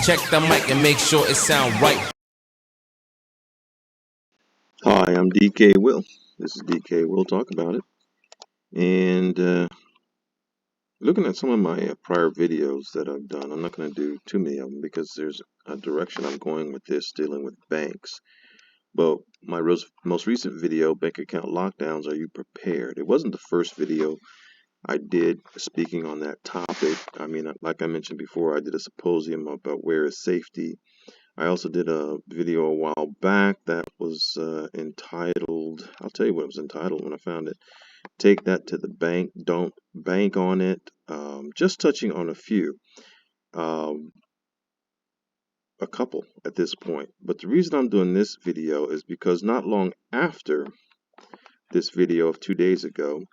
Check the mic and make sure it sound right. Hi, I'm DK Will. This is DK Will Talk About It. And looking at some of my prior videos that I've done, I'm not going to do too many of them because there's a direction I'm going with this dealing with banks. But my most recent video, Bank Account Lockdowns, Are You Prepared? It wasn't the first video I did speaking on that topic. I mean, like I mentioned before, I did a symposium about where is safety. I also did a video a while back that was entitled, I'll tell you what it was entitled when I found it, Take That to the Bank, Don't Bank on It. Just touching on a few, a couple at this point. But the reason I'm doing this video is because not long after this video of 2 days ago,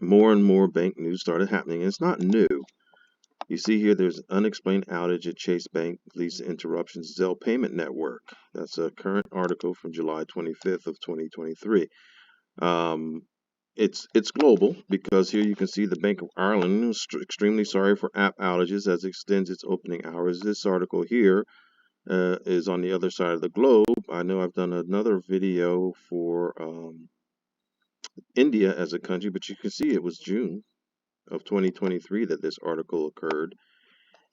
more and more bank news started happening. And it's not new. You see here, there's an unexplained outage at Chase Bank leads to interruptions. Zelle payment network. That's a current article from July 25th of 2023. It's global because here you can see the Bank of Ireland is extremely sorry for app outages as it extends its opening hours. This article here is on the other side of the globe. I know I've done another video for India as a country, but you can see it was June of 2023 that this article occurred.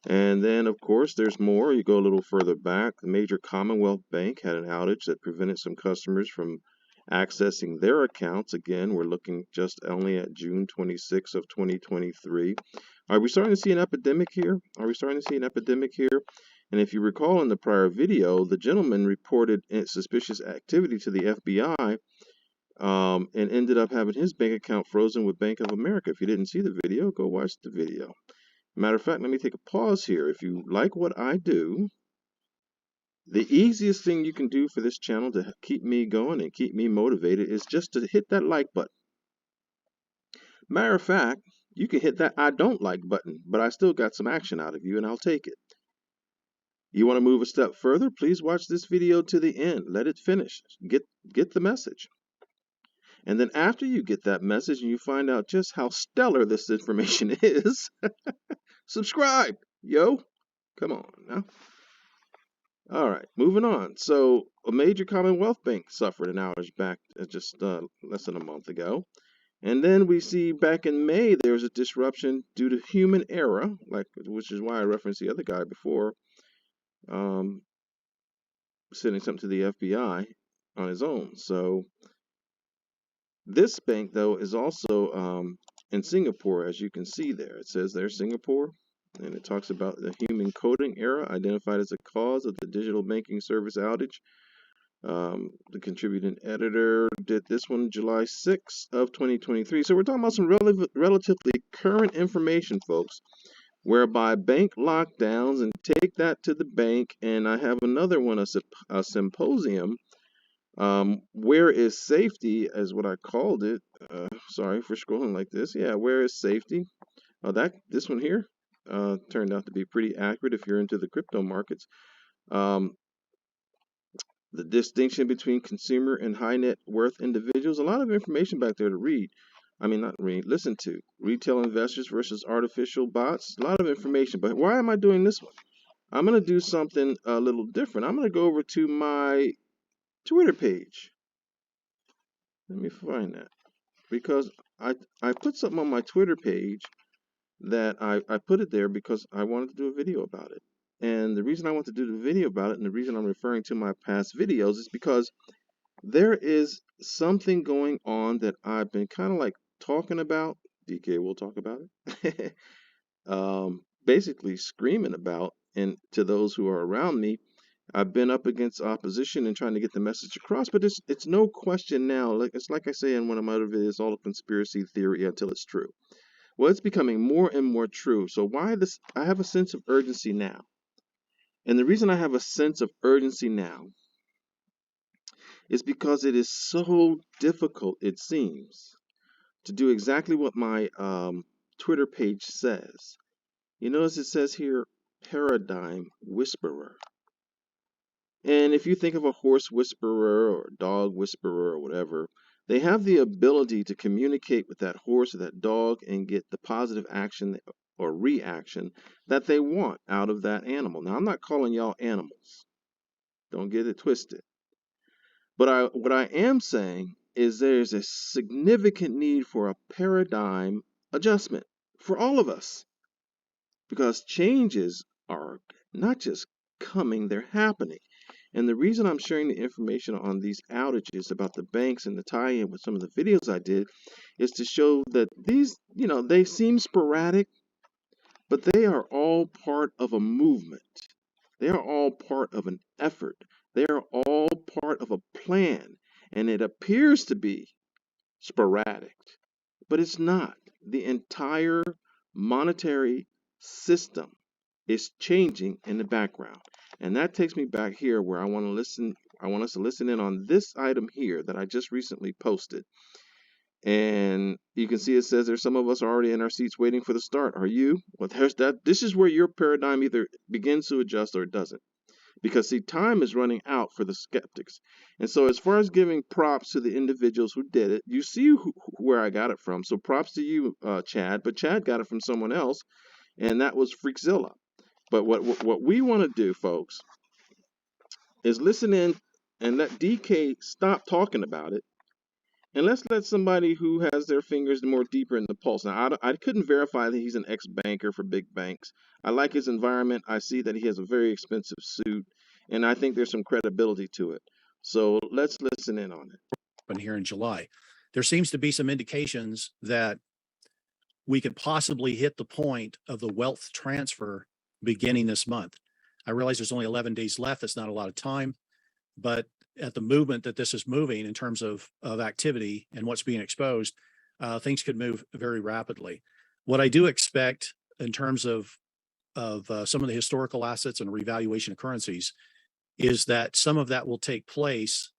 And then, of course, there's more. You go a little further back. The major Commonwealth Bank had an outage that prevented some customers from accessing their accounts. Again, we're looking just only at June 26th of 2023. Are we starting to see an epidemic here? Are we starting to see an epidemic here? And if you recall in the prior video, the gentleman reported suspicious activity to the FBI and ended up having his bank account frozen with Bank of America. If you didn't see the video, go watch the video. Matter of fact, let me take a pause here. If you like what I do, the easiest thing you can do for this channel to keep me going and keep me motivated is just to hit that like button. Matter of fact, you can hit that I don't like button, but I still got some action out of you and I'll take it. You want to move a step further? Please watch this video to the end. Let it finish. Get the message. And then after you get that message and you find out just how stellar this information is, subscribe, yo. Come on now. All right, moving on. So a major Commonwealth Bank suffered an outage back just less than a month ago. And then we see back in May, there was a disruption due to human error, which is why I referenced the other guy before, sending something to the FBI on his own. So this bank, though, is also in Singapore, as you can see there. It says there, Singapore. And it talks about the human coding error identified as a cause of the digital banking service outage. The contributing editor did this one July 6th of 2023. So we're talking about some relatively current information, folks, whereby bank lockdowns and take that to the bank. And I have another one, a symposium. Where is safety, as what I called it. Sorry for scrolling like this. Yeah, where is safety? This one here. Turned out to be pretty accurate if you're into the crypto markets. The distinction between consumer and high net worth individuals, a lot of information back there to read. I mean, not read, listen to. Retail investors versus artificial bots, a lot of information. But why am I doing this one? I'm going to do something a little different. I'm going to go over to my Twitter page. Let me find that. Because I put something on my Twitter page that I put it there because I wanted to do a video about it. And the reason I want to do the video about it and the reason I'm referring to my past videos is because there is something going on that I've been kind of like talking about. DK will talk about it. Basically screaming about, and to those who are around me, I've been up against opposition and trying to get the message across, but it's no question now. It's like I say in one of my other videos, all a conspiracy theory until it's true. Well, it's becoming more and more true. So why this? I have a sense of urgency now. And the reason I have a sense of urgency now is because it is so difficult, it seems, to do exactly what my Twitter page says. You notice it says here, paradigm whisperer. And if you think of a horse whisperer or dog whisperer or whatever, they have the ability to communicate with that horse or that dog and get the positive action or reaction that they want out of that animal. Now, I'm not calling y'all animals. Don't get it twisted. But what I am saying is there's a significant need for a paradigm adjustment for all of us, because changes are not just coming, they're happening. And the reason I'm sharing the information on these outages about the banks and the tie-in with some of the videos I did is to show that these, they seem sporadic, but they are all part of a movement. They are all part of an effort. They are all part of a plan. And it appears to be sporadic, but it's not. The entire monetary system is changing in the background. And that takes me back here where I want us to listen in on this item here that I just recently posted. And you can see it says there's some of us are already in our seats waiting for the start. Are you? Well, there's that. This is where your paradigm either begins to adjust or it doesn't. Because, see, time is running out for the skeptics. And so as far as giving props to the individuals who did it, you see where I got it from. So props to you, Chad. But Chad got it from someone else, and that was freakzilla. But what we want to do, folks, is listen in and let DK stop talking about it. And let's let somebody who has their fingers more deeper in the pulse. Now, I couldn't verify that he's an ex-banker for big banks. I like his environment. I see that he has a very expensive suit, and I think there's some credibility to it. So let's listen in on it. But here in July, there seems to be some indications that we could possibly hit the point of the wealth transfer beginning this month. I realize there's only 11 days left. That's not a lot of time, but at the movement that this is moving in terms of activity and what's being exposed, things could move very rapidly. What I do expect in terms of some of the historical assets and revaluation of currencies is that some of that will take place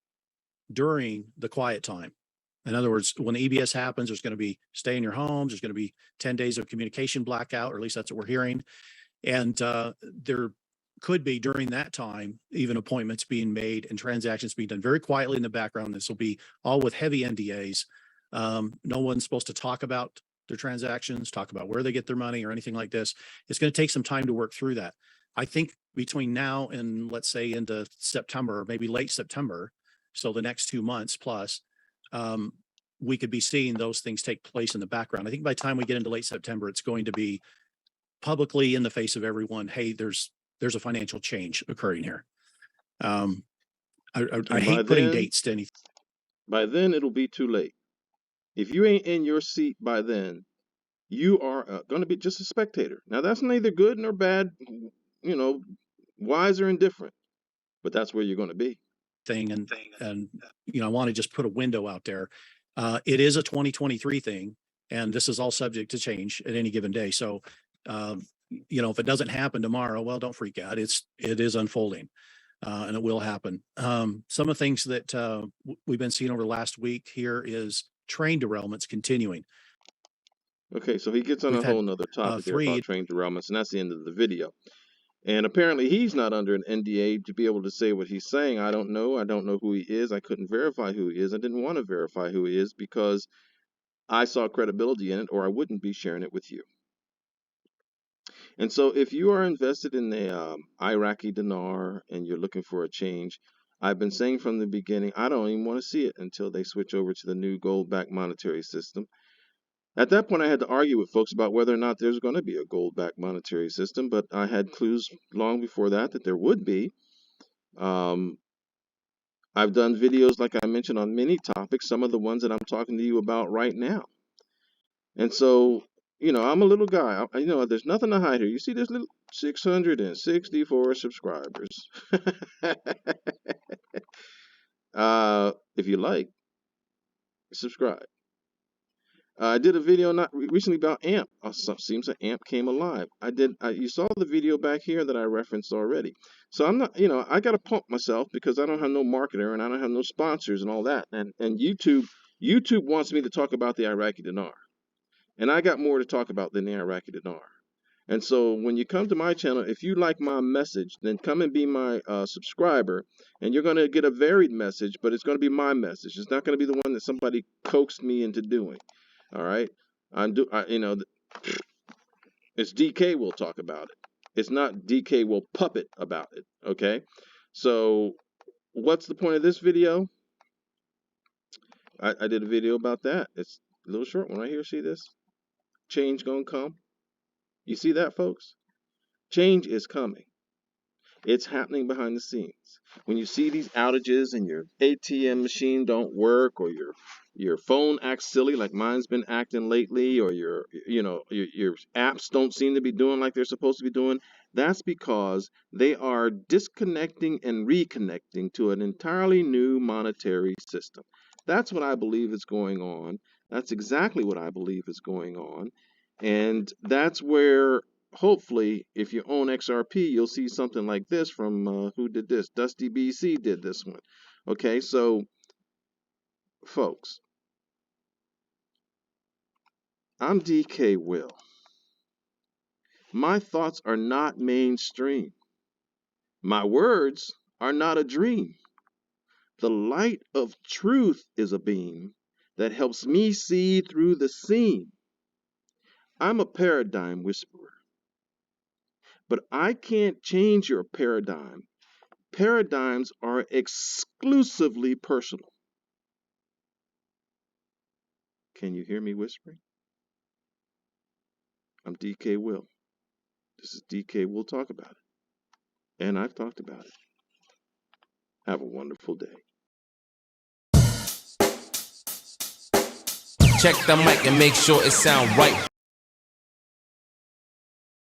during the quiet time. In other words, when the EBS happens, there's going to be stay in your homes. There's going to be 10 days of communication blackout, or at least that's what we're hearing. And there could be during that time, even appointments being made and transactions being done very quietly in the background. This will be all with heavy NDAs. No one's supposed to talk about their transactions, talk about where they get their money or anything like this. It's going to take some time to work through that. I think between now and let's say into September, or maybe late September, so the next 2 months plus, we could be seeing those things take place in the background. I think by the time we get into late September, it's going to be publicly in the face of everyone. Hey, there's a financial change occurring here. I hate putting dates to anything. By then, it'll be too late. If you ain't in your seat by then, you are going to be just a spectator. Now, that's neither good nor bad, wise or indifferent, but that's where you're going to be. And I want to just put a window out there. It is a 2023 thing, and this is all subject to change at any given day. So, if it doesn't happen tomorrow, well, don't freak out. It is unfolding, and it will happen. Some of the things that we've been seeing over the last week here is train derailments continuing. Okay, so he gets on a whole nother topic here about train derailments, and that's the end of the video. And apparently he's not under an NDA to be able to say what he's saying. I don't know who he is. I couldn't verify who he is. I didn't want to verify who he is because I saw credibility in it, or I wouldn't be sharing it with you. And so if you are invested in the Iraqi dinar and you're looking for a change, I've been saying from the beginning, I don't even want to see it until they switch over to the new gold-backed monetary system. At that point, I had to argue with folks about whether or not there's going to be a gold-backed monetary system, but I had clues long before that there would be. I've done videos, like I mentioned, on many topics, some of the ones that I'm talking to you about right now. And so, I'm a little guy. There's nothing to hide here. You see this little 664 subscribers. If you like, subscribe. I did a video not recently about AMP. Seems like AMP came alive. You saw the video back here that I referenced already. So I'm not, I got to pump myself because I don't have no marketer and I don't have no sponsors and all that. And YouTube wants me to talk about the Iraqi dinar. And I got more to talk about than the Iraqi dinar. And so when you come to my channel, if you like my message, then come and be my subscriber. And you're going to get a varied message, but it's going to be my message. It's not going to be the one that somebody coaxed me into doing. All right, It's DK will talk about it. It's not DK will puppet about it. Okay. So what's the point of this video? I did a video about that. It's a little short one right here. See this? Change gonna come. You see that, folks? Change is coming. It's happening behind the scenes. When you see these outages and your ATM machine don't work, or your phone acts silly like mine's been acting lately, or your apps don't seem to be doing like they're supposed to be doing, that's because they are disconnecting and reconnecting to an entirely new monetary system. That's what I believe is going on. That's exactly what I believe is going on. And that's where, hopefully, if you own XRP, you'll see something like this from, who did this? Dusty BC did this one. Okay, so, folks, I'm DK Will. My thoughts are not mainstream. My words are not a dream. The light of truth is a beam that helps me see through the seam. I'm a paradigm whisperer, but I can't change your paradigm. Paradigms are exclusively personal. Can you hear me whispering? I'm DK Will. This is DK Will Talk About It. And I've talked about it. Have a wonderful day. Check the mic and make sure it sound right.